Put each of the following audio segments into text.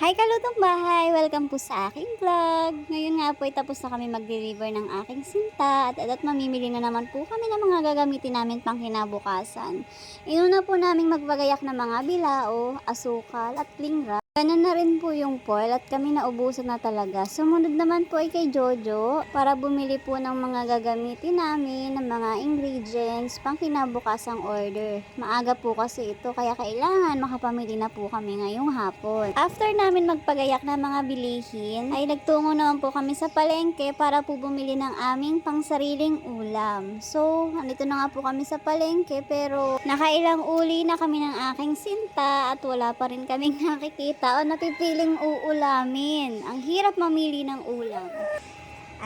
Hi kalutong bahay! Welcome po sa aking vlog. Ngayon nga po ay tapos na kami mag-deliver ng aking sinta at mamimili na naman po kami ng mga gagamitin namin pang kinabukasan. Inuna po naming magbagayak ng mga bilao, asukal at cling wrap. Ganun na rin po yung foil at kami naubusan na talaga. Sumunod naman po ay kay Jojo para bumili po ng mga gagamitin namin, ng mga ingredients pang kinabukasang order. Maaga po kasi ito kaya kailangan makapamili na po kami ngayong hapon. After namin magpagayak ng mga bilihin ay nagtungo naman po kami sa palengke para po bumili ng aming pangsariling ulam. So, andito na nga po kami sa palengke pero nakailang uli na kami ng aking sinta at wala pa rin kaming nakikita o napipiling uulamin. Ang hirap mamili ng ulam.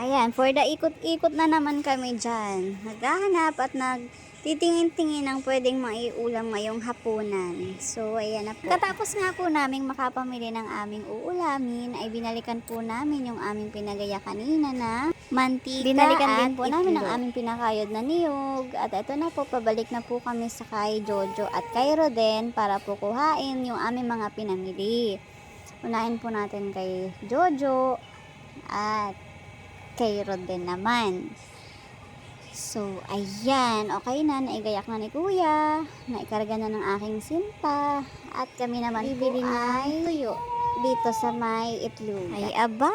Ayan, for the ikot-ikot na naman kami dyan. Naghahanap at nagtitingin-tingin ng pwedeng maiulam ngayong hapunan. So, ayan na po. Katapos nga po naming makapamili ng aming uulamin, ay binalikan po namin yung aming pinagaya kanina na mantika. Binalikan din po namin ang aming pinakayod na niyog. At ito na po, pabalik na po kami sa kay Jojo at kay Roden para po kuhain yung aming mga pinamili. Unahin po natin kay Jojo at kay Roden naman. So, ayan. Okay na. Naigayak na ni Kuya. Naikarga na ng aking sinta. At kami naman bibili ay tuyo dito sa may itlog. Ay, aba.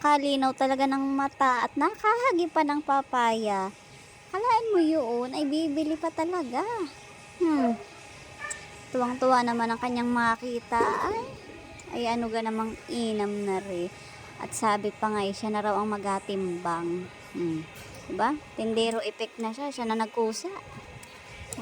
Kalinaw talaga ng mata at nakahagi pa ng papaya. Kalain mo yun, ay bibili pa talaga. Tuwang-tuwa naman ang kanyang makita. Ay ano ga namang inam na rin. At sabi pa nga siya na raw ang magatimbang. Diba? Tindero effect na siya. Siya na nagkusa.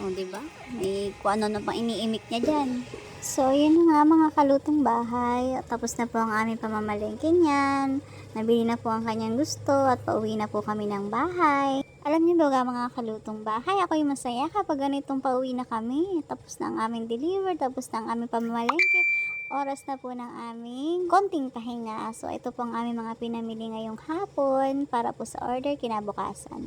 O, diba? May kung ano na pang iniimik niya dyan. So, yun nga mga kalutong bahay. Tapos na po ang aming pamamalengke niyan. Nabili na po ang kanyang gusto at pauwi na po kami ng bahay. Alam niyo ba mga kalutong bahay, ako'y masaya kapag ganitong pauwi na kami. Tapos na ang aming deliver, tapos na ang aming pamamalengke. Oras na po ng aming konting pahinga. So, ito po ang aming mga pinamili ngayong hapon para po sa order kinabukasan.